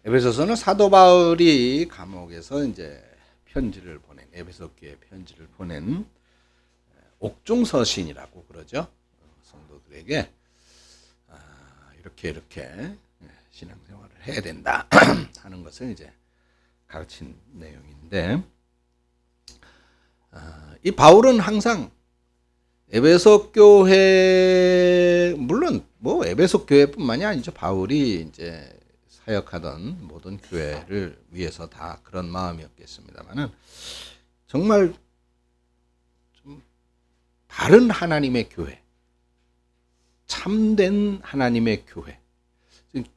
에베소서는 사도 바울이 감옥에서 이제 편지를 보낸, 에베소 교회 편지를 보낸 옥중 서신이라고 그러죠. 성도들에게 이렇게 신앙생활을 해야 된다 하는 것을 이제 가르친 내용인데, 이 바울은 항상 에베소 교회, 물론 뭐 에베소 교회뿐만이 아니죠. 바울이 이제 사역하던 모든 교회를 위해서 다 그런 마음이었겠습니다만은, 정말 좀 바른 하나님의 교회, 참된 하나님의 교회,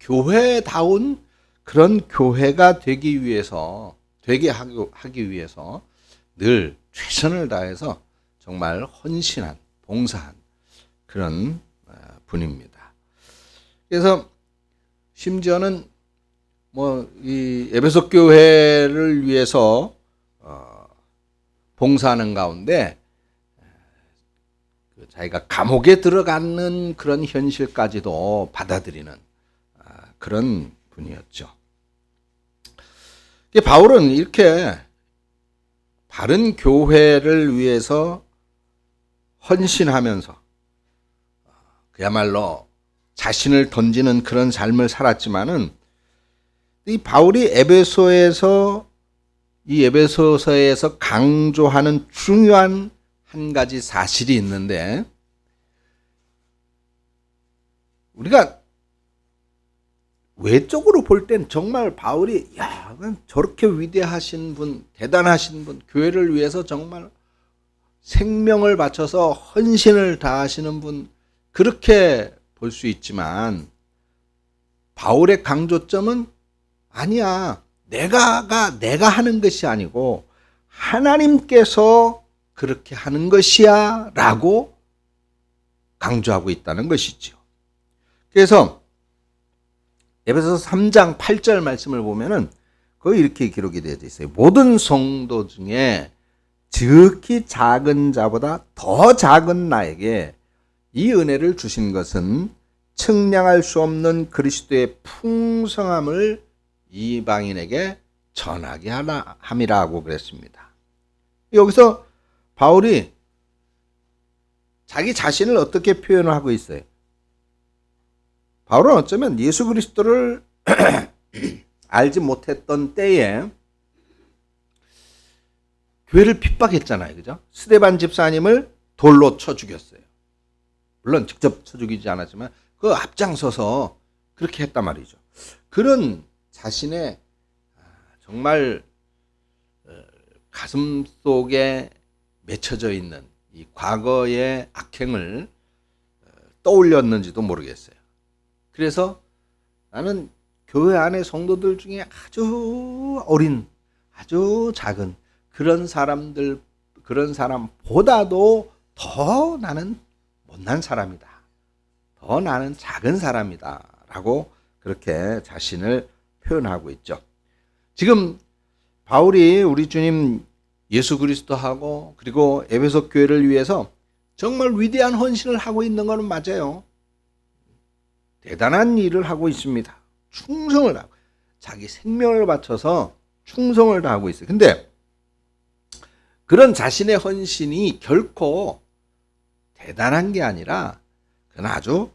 교회다운 그런 교회가 되기 위해서, 되게 하기 위해서 늘 최선을 다해서 정말 헌신한, 봉사한 그런 분입니다. 그래서 심지어는 뭐 이 에베소 교회를 위해서 봉사하는 가운데 자기가 감옥에 들어가는 그런 현실까지도 받아들이는 그런 분이었죠. 바울은 이렇게 바른 교회를 위해서 헌신하면서 그야말로 자신을 던지는 그런 삶을 살았지만은, 이 바울이 에베소서에서 강조하는 중요한 한 가지 사실이 있는데, 우리가 외적으로 볼 땐 정말 바울이 저렇게 위대하신 분, 대단하신 분, 교회를 위해서 정말 생명을 바쳐서 헌신을 다하시는 분, 그렇게 볼 수 있지만, 바울의 강조점은 아니야, 내가 하는 것이 아니고 하나님께서 그렇게 하는 것이야 라고 강조하고 있다는 것이죠. 그래서 에베소서 3장 8절 말씀을 보면은 거기 이렇게 기록이 되어 있어요. 모든 성도 중에 지극히 작은 자보다 더 작은 나에게 이 은혜를 주신 것은 측량할 수 없는 그리스도의 풍성함을 이방인에게 전하게 함이라고 그랬습니다. 여기서 바울이 자기 자신을 어떻게 표현을 하고 있어요? 바울은 어쩌면 예수 그리스도를 알지 못했던 때에 교회를 핍박했잖아요. 그죠? 스데반 집사님을 돌로 쳐 죽였어요. 물론 직접 쳐 죽이지 않았지만 그 앞장서서 그렇게 했단 말이죠. 그런 자신의 정말 가슴 속에 맺혀져 있는 이 과거의 악행을 떠올렸는지도 모르겠어요. 그래서 나는 교회 안의 성도들 중에 아주 어린, 아주 작은 그런 사람보다도 더 나는 못난 사람이다. 더 나는 작은 사람이다. 라고 그렇게 자신을 표현하고 있죠. 지금 바울이 우리 주님 예수 그리스도하고 그리고 에베소 교회를 위해서 정말 위대한 헌신을 하고 있는 것은 맞아요. 대단한 일을 하고 있습니다. 충성을 하고, 자기 생명을 바쳐서 충성을 다하고 있어요. 근데 그런 자신의 헌신이 결코 대단한 게 아니라 그건 아주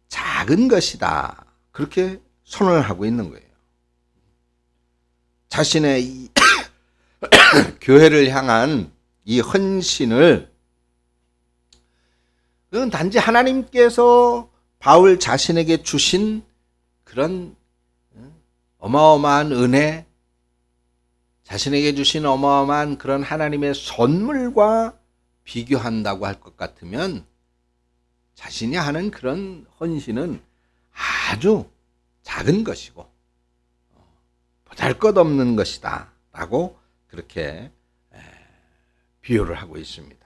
작은 것이다. 그렇게 선언을 하고 있는 거예요. 자신의 이 교회를 향한 이 헌신을, 그건 단지 하나님께서 바울 자신에게 주신 그런 어마어마한 은혜, 자신에게 주신 어마어마한 그런 하나님의 선물과 비교한다고 할 것 같으면 자신이 하는 그런 헌신은 아주 작은 것이고 보잘것없는 것이다 라고 그렇게 비유를 하고 있습니다.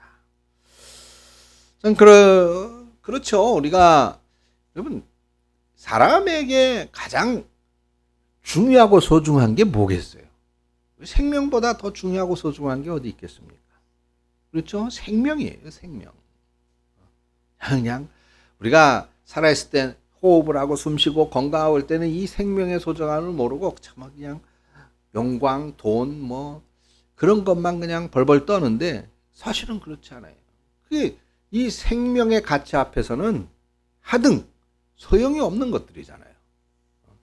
그렇죠. 우리가 여러분, 사람에게 가장 중요하고 소중한 게 뭐겠어요? 생명보다 더 중요하고 소중한 게 어디 있겠습니까? 그렇죠? 생명이에요. 생명. 그냥 우리가 살아있을 때 호흡을 하고 숨쉬고 건강할 때는 이 생명의 소중함을 모르고 참 그냥 영광, 돈 뭐 그런 것만 그냥 벌벌 떠는데 사실은 그렇지 않아요. 그게 이 생명의 가치 앞에서는 하등 소용이 없는 것들이잖아요.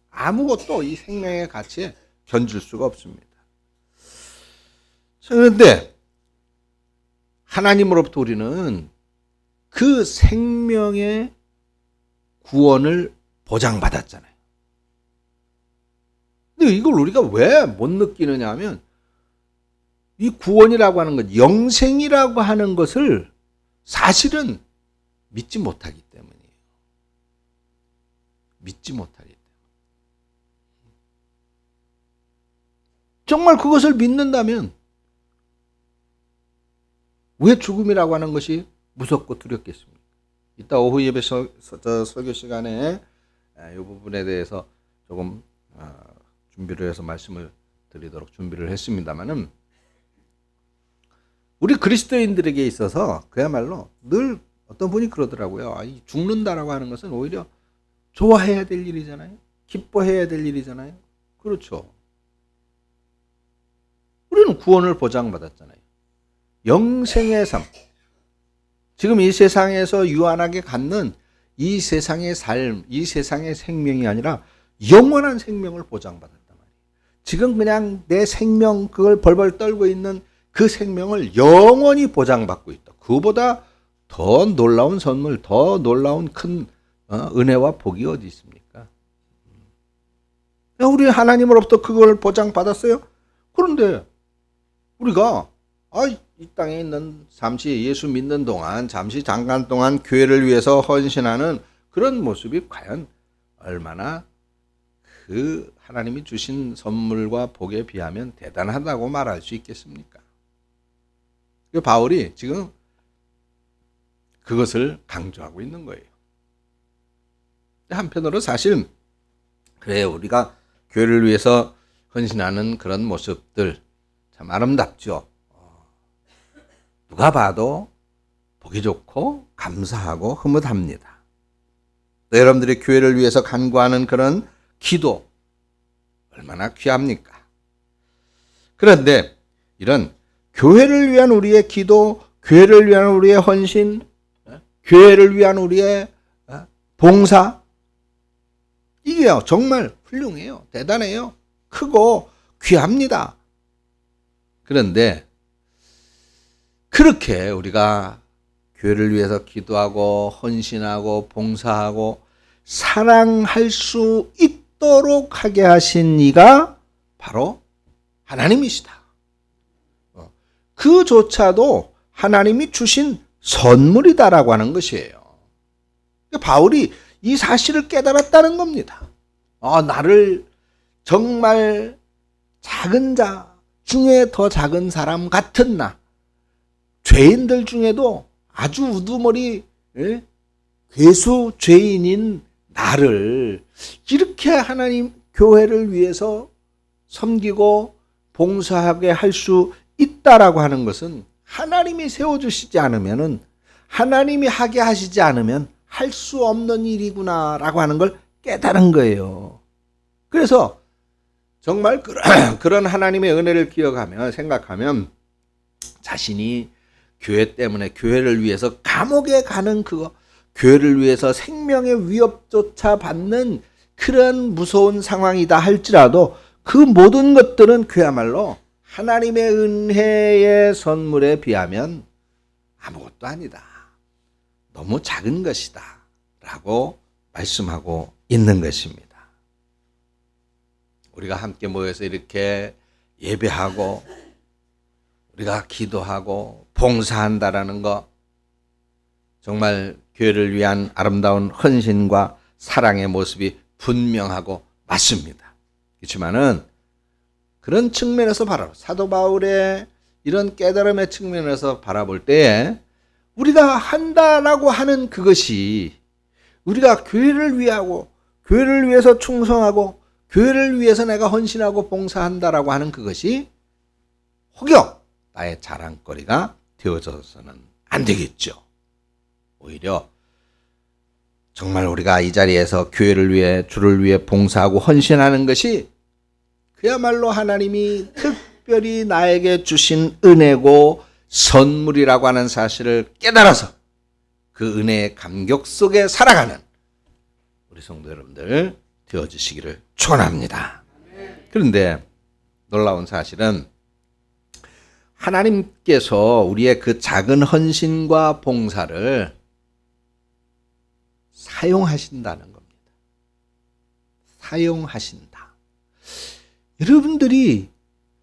아무것도 이 생명의 가치에 견줄 수가 없습니다. 그런데 하나님으로부터 우리는 그 생명의 구원을 보장받았잖아요. 근데 이걸 우리가 왜 못 느끼느냐 하면 이 구원이라고 하는 것, 영생이라고 하는 것을 사실은 믿지 못하기 때문이에요. 믿지 못하기 때문에. 정말 그것을 믿는다면 왜 죽음이라고 하는 것이 무섭고 두렵겠습니까? 이따 오후 예배 설교 시간에 이 부분에 대해서 조금 준비를 해서 말씀을 드리도록 준비를 했습니다만은 우리 그리스도인들에게 있어서 그야말로 늘 어떤 분이 그러더라고요. 죽는다라고 하는 것은 오히려 좋아해야 될 일이잖아요. 기뻐해야 될 일이잖아요. 그렇죠. 우리는 구원을 보장받았잖아요. 영생의 삶. 지금 이 세상에서 유한하게 갖는 이 세상의 삶, 이 세상의 생명이 아니라 영원한 생명을 보장받았단 말이에요. 지금 그냥 내 생명 그걸 벌벌 떨고 있는 그 생명을 영원히 보장받고 있다. 그보다 더 놀라운 선물, 더 놀라운 큰 은혜와 복이 어디 있습니까? 우리 하나님으로부터 그걸 보장받았어요. 그런데 우리가 이 땅에 있는 잠시 예수 믿는 동안 잠시 잠깐 동안 교회를 위해서 헌신하는 그런 모습이 과연 얼마나 그 하나님이 주신 선물과 복에 비하면 대단하다고 말할 수 있겠습니까? 바울이 지금 그것을 강조하고 있는 거예요. 한편으로 사실 그래 우리가 교회를 위해서 헌신하는 그런 모습들 참 아름답죠. 누가 봐도 보기 좋고 감사하고 흐뭇합니다. 또 여러분들이 교회를 위해서 간구하는 그런 기도 얼마나 귀합니까? 그런데 이런 교회를 위한 우리의 기도, 교회를 위한 우리의 헌신, 교회를 위한 우리의 봉사 이게 정말 훌륭해요. 대단해요. 크고 귀합니다. 그런데 그렇게 우리가 교회를 위해서 기도하고 헌신하고 봉사하고 사랑할 수 있도록 하게 하신 이가 바로 하나님이시다. 그조차도 하나님이 주신 선물이다라고 하는 것이에요. 바울이 이 사실을 깨달았다는 겁니다. 나를 정말 작은 자 중에 더 작은 사람 같은 나, 죄인들 중에도 아주 우두머리 괴수 죄인인 나를 이렇게 하나님 교회를 위해서 섬기고 봉사하게 할 수 있다라고 하는 것은 하나님이 세워주시지 않으면은 하나님이 하게 하시지 않으면 할 수 없는 일이구나라고 하는 걸 깨달은 거예요. 그래서 정말 그런 하나님의 은혜를 기억하며 생각하면 자신이 교회 때문에 교회를 위해서 감옥에 가는 그거, 교회를 위해서 생명의 위협조차 받는 그런 무서운 상황이다 할지라도 그 모든 것들은 그야말로 하나님의 은혜의 선물에 비하면 아무것도 아니다. 너무 작은 것이다. 라고 말씀하고 있는 것입니다. 우리가 함께 모여서 이렇게 예배하고 우리가 기도하고 봉사한다라는 거 정말 교회를 위한 아름다운 헌신과 사랑의 모습이 분명하고 맞습니다. 그렇지만은 그런 측면에서 사도 바울의 이런 깨달음의 측면에서 바라볼 때에 우리가 한다라고 하는 그것이 우리가 교회를 위하고 교회를 위해서 충성하고 교회를 위해서 내가 헌신하고 봉사한다라고 하는 그것이 혹여 나의 자랑거리가 되어져서는 안 되겠죠. 오히려 정말 우리가 이 자리에서 교회를 위해 주를 위해 봉사하고 헌신하는 것이 그야말로 하나님이 특별히 나에게 주신 은혜고 선물이라고 하는 사실을 깨달아서 그 은혜의 감격 속에 살아가는 우리 성도 여러분들 되어주시기를 축원합니다. 그런데 놀라운 사실은 하나님께서 우리의 그 작은 헌신과 봉사를 사용하신다는 겁니다. 사용하신다. 여러분들이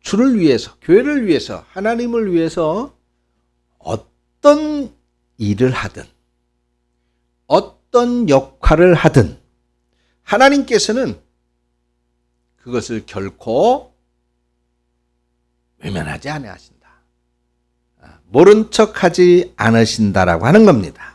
주를 위해서, 교회를 위해서, 하나님을 위해서 어떤 일을 하든, 어떤 역할을 하든 하나님께서는 그것을 결코 외면하지 않으신다. 모른 척하지 않으신다라고 하는 겁니다.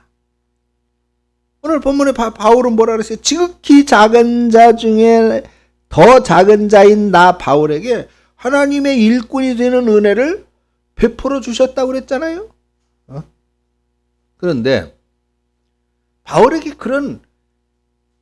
오늘 본문에 바울은 뭐라 그랬어요? 지극히 작은 자 중에 더 작은 자인 나 바울에게 하나님의 일꾼이 되는 은혜를 베풀어 주셨다고 그랬잖아요. 그런데 바울에게 그런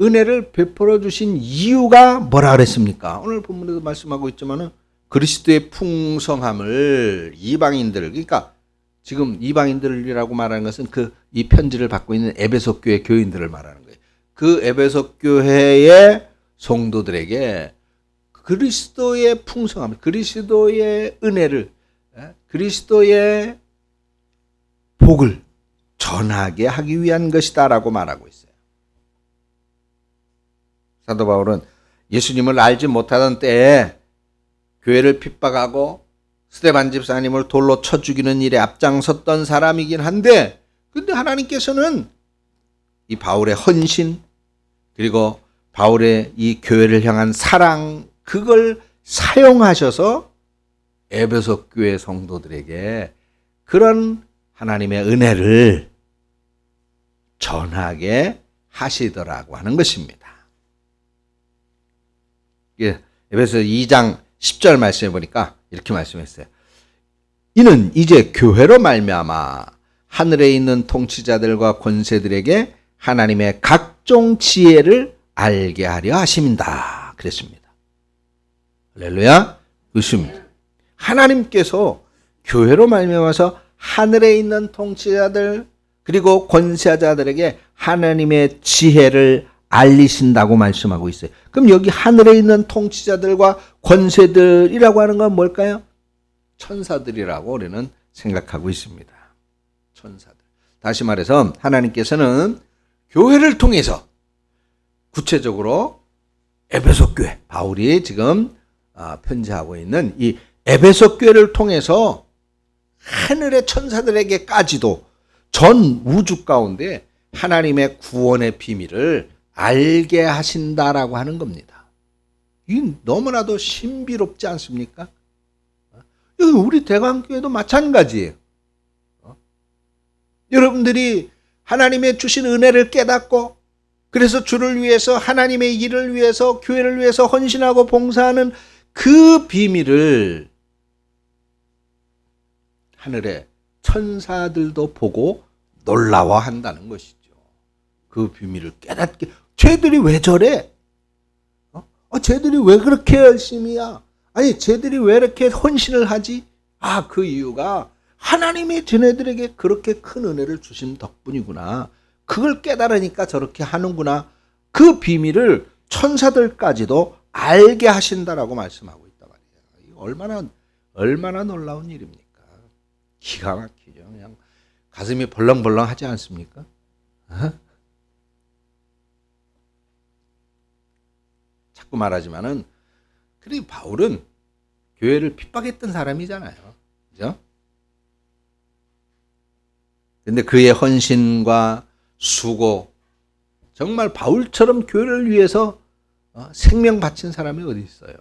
은혜를 베풀어 주신 이유가 뭐라 그랬습니까? 오늘 본문에도 말씀하고 있지만은 그리스도의 풍성함을 이방인들, 그러니까 지금 이방인들이라고 말하는 것은 이 편지를 받고 있는 에베소 교회 교인들을 말하는 거예요. 그 에베소 교회의 성도들에게 그리스도의 풍성함, 그리스도의 은혜를, 그리스도의 복을 전하게 하기 위한 것이다라고 말하고 있어요. 사도 바울은 예수님을 알지 못하던 때에 교회를 핍박하고 스데반 집사님을 돌로 쳐 죽이는 일에 앞장섰던 사람이긴 한데, 근데 하나님께서는 이 바울의 헌신, 그리고 바울의 이 교회를 향한 사랑, 그걸 사용하셔서 에베소 교회 성도들에게 그런 하나님의 은혜를 전하게 하시더라고 하는 것입니다. 에베소 2장 10절 말씀해 보니까 이렇게 말씀했어요. 이는 이제 교회로 말미암아 하늘에 있는 통치자들과 권세들에게 하나님의 각종 지혜를 알게 하려 하심이다. 그랬습니다. 할렐루야. 그렇습니다. 하나님께서 교회로 말미암아서 하늘에 있는 통치자들 그리고 권세자들에게 하나님의 지혜를 알리신다고 말씀하고 있어요. 그럼 여기 하늘에 있는 통치자들과 권세들이라고 하는 건 뭘까요? 천사들이라고 우리는 생각하고 있습니다. 천사들. 다시 말해서 하나님께서는 교회를 통해서 구체적으로 에베소 교회, 바울이 지금 편지하고 있는 이 에베소 교회를 통해서 하늘의 천사들에게까지도 전 우주 가운데 하나님의 구원의 비밀을 알게 하신다라고 하는 겁니다. 이 너무나도 신비롭지 않습니까? 우리 대강교회도 마찬가지예요. 여러분들이 하나님의 주신 은혜를 깨닫고 그래서 주를 위해서 하나님의 일을 위해서 교회를 위해서 헌신하고 봉사하는 그 비밀을 하늘의 천사들도 보고 놀라워한다는 것이죠. 그 비밀을 깨닫게. 쟤들이 왜 저래? 쟤들이 왜 그렇게 열심히야? 아니, 쟤들이 왜 이렇게 헌신을 하지? 그 이유가 하나님이 쟤네들에게 그렇게 큰 은혜를 주신 덕분이구나. 그걸 깨달으니까 저렇게 하는구나. 그 비밀을 천사들까지도 알게 하신다라고 말씀하고 있단 말이에요. 얼마나 놀라운 일입니까? 기가 막히죠. 그냥 가슴이 벌렁벌렁 하지 않습니까? 자꾸 말하지만은, 그리고 바울은 교회를 핍박했던 사람이잖아요. 그죠? 근데 그의 헌신과 수고, 정말 바울처럼 교회를 위해서 생명 바친 사람이 어디 있어요?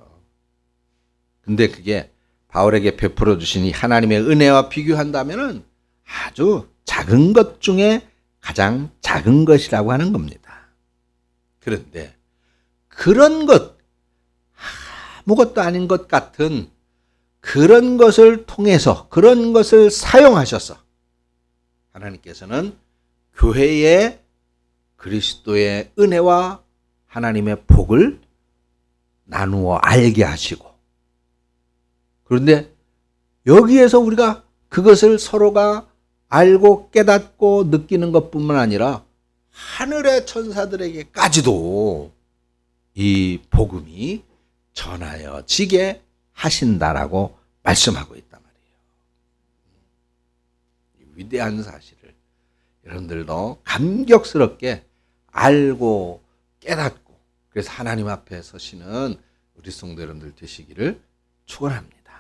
근데 그게 바울에게 베풀어 주신 이 하나님의 은혜와 비교한다면은 아주 작은 것 중에 가장 작은 것이라고 하는 겁니다. 그런데 그런 것, 아무것도 아닌 것 같은 그런 것을 통해서, 그런 것을 사용하셔서 하나님께서는 교회의 그리스도의 은혜와 하나님의 복을 나누어 알게 하시고, 그런데 여기에서 우리가 그것을 서로가 알고 깨닫고 느끼는 것뿐만 아니라 하늘의 천사들에게까지도 이 복음이 전하여지게 하신다라고 말씀하고 있단 말이에요. 이 위대한 사실을 여러분들도 감격스럽게 알고 깨닫고, 그래서 하나님 앞에 서시는 우리 성도 여러분들 되시기를 축원합니다.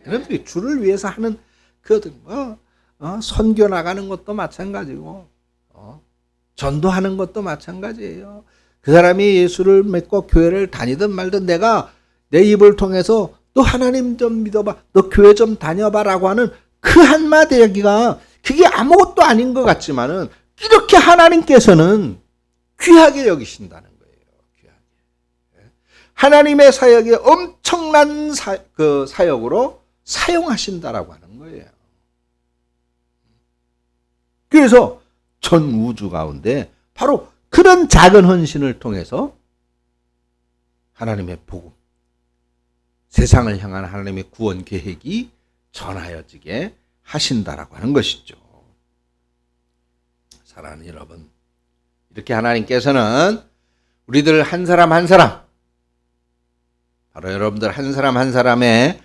여러분들이 주를 위해서 하는 그 선교 나가는 것도 마찬가지고, 전도하는 것도 마찬가지예요. 그 사람이 예수를 믿고 교회를 다니든 말든 내가 내 입을 통해서 너 하나님 좀 믿어봐, 너 교회 좀 다녀봐라고 하는 그 한마디 얘기가 그게 아무것도 아닌 것 같지만은 이렇게 하나님께서는 귀하게 여기신다는 거예요. 귀하게. 하나님의 사역이 엄청난 사역으로 사용하신다라고 하는 거예요. 그래서 전 우주 가운데 바로 그런 작은 헌신을 통해서 하나님의 복음, 세상을 향한 하나님의 구원 계획이 전하여지게 하신다라고 하는 것이죠. 사랑하는 여러분, 이렇게 하나님께서는 우리들 한 사람 한 사람, 바로 여러분들 한 사람 한 사람의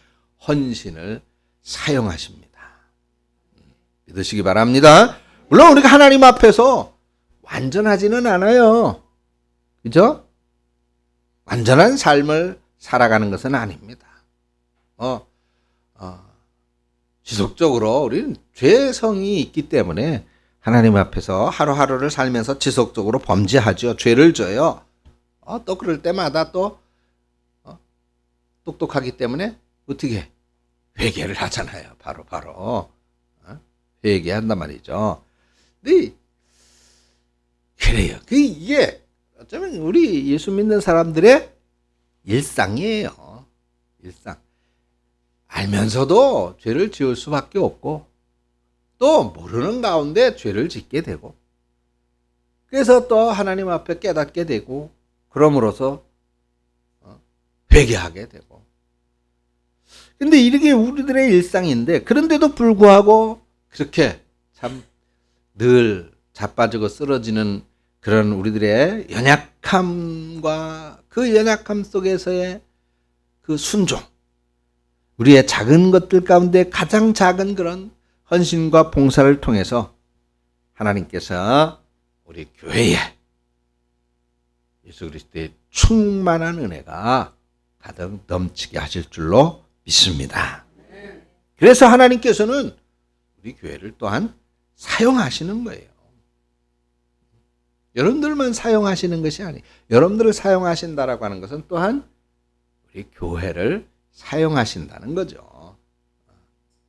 헌신을 사용하십니다. 믿으시기 바랍니다. 물론 우리가 하나님 앞에서 완전하지는 않아요. 그죠? 완전한 삶을 살아가는 것은 아닙니다. 지속적으로 우리는 죄성이 있기 때문에 하나님 앞에서 하루하루를 살면서 지속적으로 범죄하죠. 죄를 져요. 또 그럴 때마다 또 똑똑하기 때문에 어떻게 회개를 하잖아요. 바로 회개한단 말이죠. 근데 그래요. 이게 어쩌면 우리 예수 믿는 사람들의 일상이에요. 일상. 알면서도 죄를 지을 수밖에 없고, 또 모르는 가운데 죄를 짓게 되고, 그래서 또 하나님 앞에 깨닫게 되고, 그럼으로써 회개하게 되고. 근데 이게 우리들의 일상인데, 그런데도 불구하고 그렇게 참 늘 자빠지고 쓰러지는 그런 우리들의 연약함과 그 연약함 속에서의 그 순종, 우리의 작은 것들 가운데 가장 작은 그런 헌신과 봉사를 통해서 하나님께서 우리 교회에 예수 그리스도의 충만한 은혜가 가득 넘치게 하실 줄로 믿습니다. 그래서 하나님께서는 우리 교회를 또한 사용하시는 거예요. 여러분들만 사용하시는 것이 아니에요. 여러분들을 사용하신다라고 하는 것은 또한 우리 교회를 사용하신다는 거죠.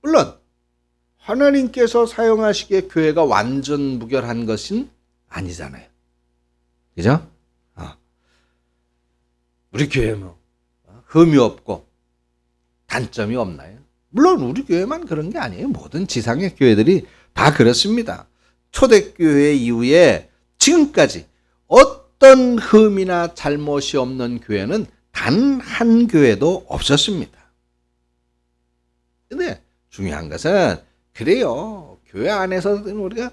물론 하나님께서 사용하시기에 교회가 완전 무결한 것은 아니잖아요. 그죠? 우리 교회 흠이 없고 단점이 없나요? 물론 우리 교회만 그런 게 아니에요. 모든 지상의 교회들이 다 그렇습니다. 초대교회 이후에 지금까지 어떤 흠이나 잘못이 없는 교회는 단 한 교회도 없었습니다. 근데 중요한 것은 그래요. 교회 안에서 우리가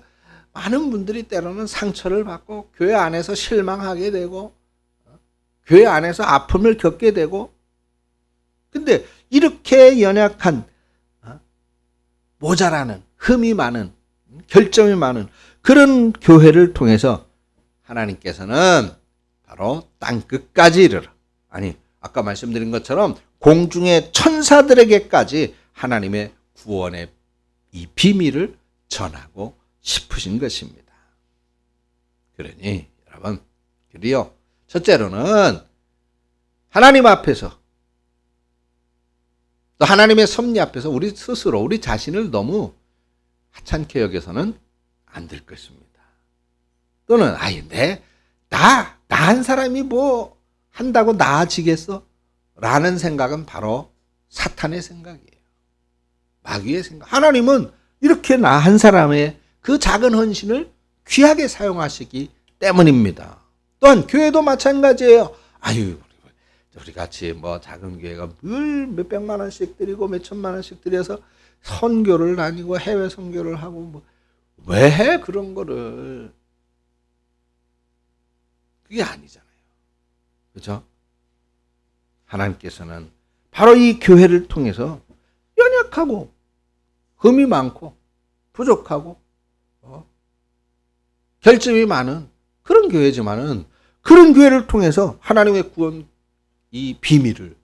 많은 분들이 때로는 상처를 받고 교회 안에서 실망하게 되고 교회 안에서 아픔을 겪게 되고, 근데 이렇게 연약한 모자라는 흠이 많은 결점이 많은 그런 교회를 통해서 하나님께서는 바로 땅끝까지 이르러, 아니 아까 말씀드린 것처럼 공중의 천사들에게까지 하나님의 구원의 이 비밀을 전하고 싶으신 것입니다. 그러니 여러분, 그리요, 첫째로는 하나님 앞에서 또 하나님의 섭리 앞에서 우리 스스로 우리 자신을 너무 하찮게 여겨서는 안 될 것입니다. 또는 나 한 사람이 뭐 한다고 나아지겠어? 라는 생각은 바로 사탄의 생각이에요. 마귀의 생각. 하나님은 이렇게 나 한 사람의 그 작은 헌신을 귀하게 사용하시기 때문입니다. 또한 교회도 마찬가지예요. 아유, 우리 같이 뭐 작은 교회가 늘 몇백만 원씩 드리고 몇천만 원씩 들여서 선교를 다니고 해외 선교를 하고 뭐 왜 해 그런 거를? 그게 아니잖아요. 그렇죠? 하나님께서는 바로 이 교회를 통해서 연약하고 흠이 많고 부족하고 결점이 많은 그런 교회지만은 그런 교회를 통해서 하나님의 구원 이 비밀을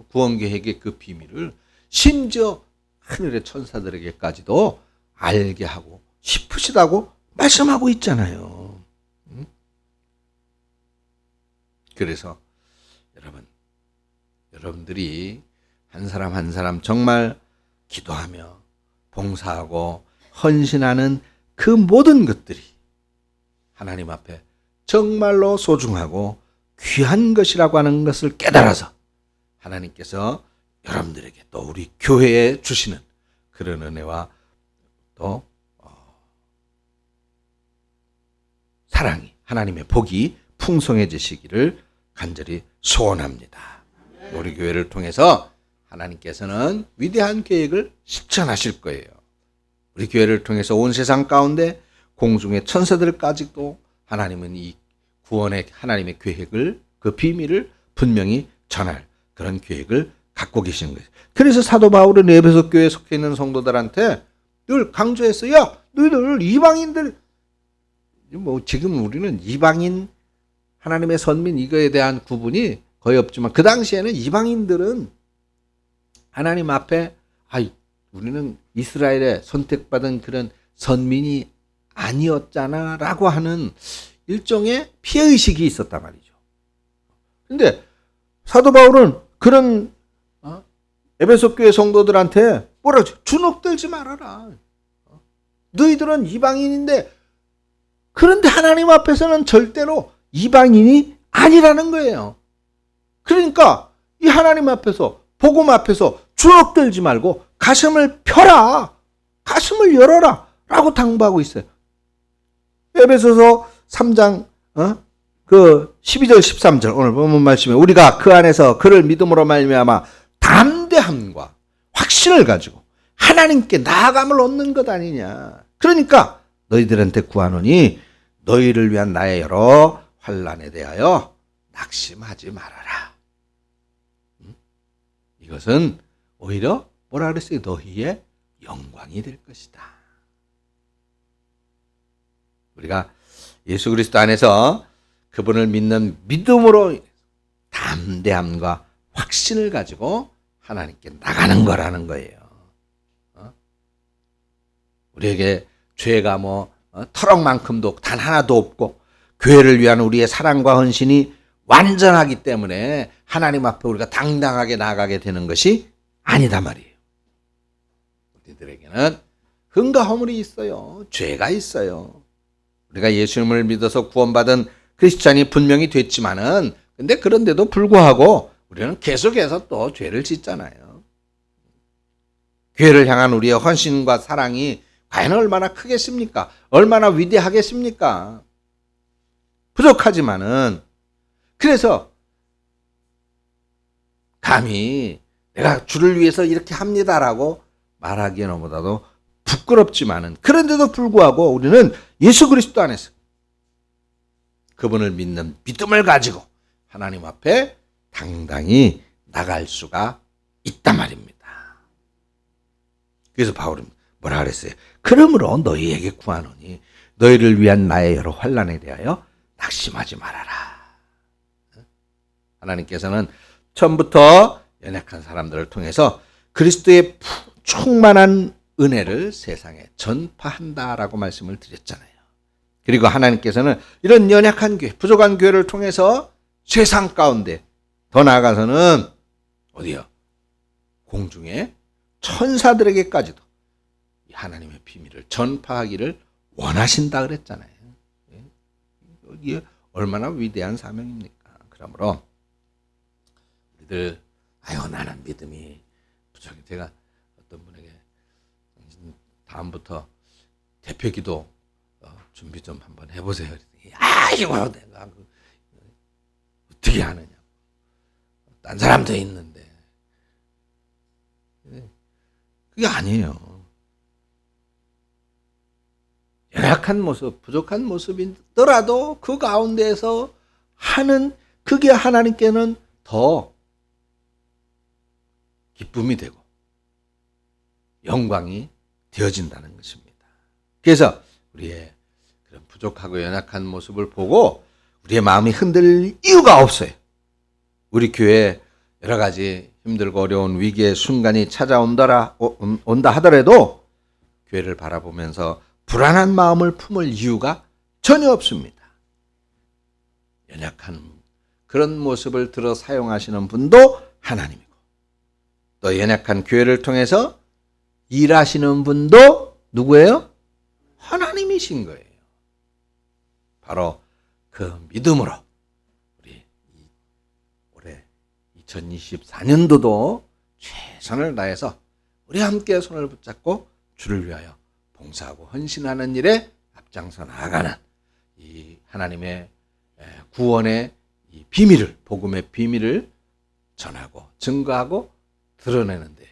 구원 계획의 그 비밀을 심지어 하늘의 천사들에게까지도 알게 하고 싶으시다고 말씀하고 있잖아요. 그래서 여러분들이 한 사람 한 사람 정말 기도하며 봉사하고 헌신하는 그 모든 것들이 하나님 앞에 정말로 소중하고 귀한 것이라고 하는 것을 깨달아서 하나님께서 여러분들에게 또 우리 교회에 주시는 그런 은혜와 또 사랑이 하나님의 복이 풍성해지시기를 간절히 소원합니다. 우리 교회를 통해서 하나님께서는 위대한 계획을 실천하실 거예요. 우리 교회를 통해서 온 세상 가운데 공중의 천사들까지도 하나님은 이 구원의 하나님의 계획을 그 비밀을 분명히 전할 그런 계획을 갖고 계시는 거예요. 그래서 사도 바울은 에베소 교회에 속해 있는 성도들한테 늘 강조했어요. 너희들 이방인들 뭐 지금 우리는 이방인 하나님의 선민 이거에 대한 구분이 거의 없지만 그 당시에는 이방인들은 하나님 앞에 우리는 이스라엘에 선택받은 그런 선민이 아니었잖아 라고 하는 일종의 피해의식이 있었단 말이죠. 근데 사도 바울은 그런 에베소 교회 성도들한테 뭐라고 주눅들지 말아라. 너희들은 이방인인데 그런데 하나님 앞에서는 절대로 이방인이 아니라는 거예요. 그러니까 이 하나님 앞에서 복음 앞에서 주눅들지 말고 가슴을 펴라. 가슴을 열어라. 라고 당부하고 있어요. 에베소서 3장 그 12절 13절 오늘 본문 말씀에 우리가 그 안에서 그를 믿음으로 말미암아 담대함과 확신을 가지고 하나님께 나아감을 얻는 것 아니냐. 그러니까 너희들한테 구하노니 너희를 위한 나의 여러 환난에 대하여 낙심하지 말아라. 이것은 오히려 뭐라 그랬어요? 너희의 영광이 될 것이다. 우리가 예수 그리스도 안에서 그분을 믿는 믿음으로 담대함과 확신을 가지고 하나님께 나가는 거라는 거예요. 우리에게 죄가 터럭만큼도 단 하나도 없고 교회를 위한 우리의 사랑과 헌신이 완전하기 때문에 하나님 앞에 우리가 당당하게 나가게 되는 것이 아니다 말이에요. 우리들에게는 흠과 허물이 있어요. 죄가 있어요. 우리가 예수님을 믿어서 구원받은 크리스찬이 분명히 됐지만은 근데 그런데도 불구하고 우리는 계속해서 또 죄를 짓잖아요. 교회를 향한 우리의 헌신과 사랑이 과연 얼마나 크겠습니까? 얼마나 위대하겠습니까? 부족하지만은 그래서 감히 내가 주를 위해서 이렇게 합니다라고 말하기에는 보다도 부끄럽지만은 그런데도 불구하고 우리는 예수 그리스도 안에서 그분을 믿는 믿음을 가지고 하나님 앞에 당당히 나갈 수가 있단 말입니다. 그래서 바울은 뭐라 그랬어요? 그러므로 너희에게 구하노니 너희를 위한 나의 여러 환난에 대하여 낙심하지 말아라. 하나님께서는 처음부터 연약한 사람들을 통해서 그리스도의 충만한 은혜를 세상에 전파한다라고 말씀을 드렸잖아요. 그리고 하나님께서는 이런 연약한 교회, 부족한 교회를 통해서 세상 가운데 더 나아가서는 어디요? 공중에 천사들에게까지도 하나님의 비밀을 전파하기를 원하신다 그랬잖아요. 이게 얼마나 위대한 사명입니까? 그러므로 우리들 나는 믿음이 부족해. 제가 어떤 분에게 다음부터 대표기도 준비 좀 한번 해보세요. 아이고 내가 어떻게 하느냐. 딴 사람도 있는데. 그게 아니에요. 연약한 모습, 부족한 모습이더라도 그 가운데에서 하는 그게 하나님께는 더 기쁨이 되고 영광이 되어진다는 것입니다. 그래서 우리의 그런 부족하고 연약한 모습을 보고 우리의 마음이 흔들릴 이유가 없어요. 우리 교회에 여러 가지 힘들고 어려운 위기의 순간이 찾아온다 하더라도 교회를 바라보면서 불안한 마음을 품을 이유가 전혀 없습니다. 연약한 그런 모습을 들어 사용하시는 분도 하나님이고 또 연약한 교회를 통해서 일하시는 분도 누구예요? 하나님이신 거예요. 바로 그 믿음으로 우리 올해 2024년도도 최선을 다해서 우리 함께 손을 붙잡고 주를 위하여 봉사하고 헌신하는 일에 앞장서 나아가는 이 하나님의 구원의 이 비밀을, 복음의 비밀을 전하고 증거하고 드러내는데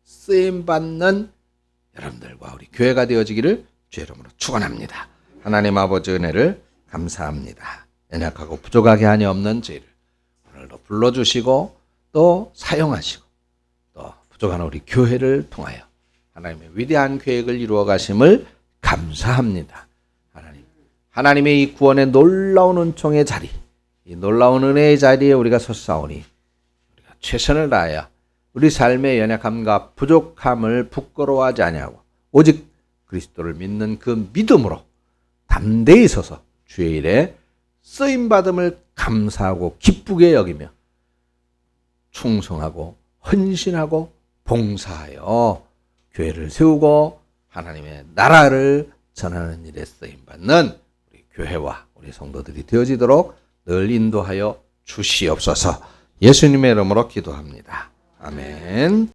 쓰임받는 여러분들과 우리 교회가 되어지기를 주의 이름으로 축원합니다. 하나님 아버지 은혜를 감사합니다. 연약하고 부족하게 하니 없는 저희를 오늘도 불러주시고 또 사용하시고 또 부족한 우리 교회를 통하여 하나님의 위대한 계획을 이루어 가심을 감사합니다. 하나님의 이 구원의 놀라운 은총의 자리, 이 놀라운 은혜의 자리에 우리가 섰사오니 우리가 최선을 다하여 우리 삶의 연약함과 부족함을 부끄러워하지 아니하고 오직 그리스도를 믿는 그 믿음으로 담대히 서서 주의 일에 쓰임받음을 감사하고 기쁘게 여기며 충성하고 헌신하고 봉사하여 교회를 세우고 하나님의 나라를 전하는 일에 쓰임받는 우리 교회와 우리 성도들이 되어지도록 늘 인도하여 주시옵소서. 예수님의 이름으로 기도합니다. 아멘.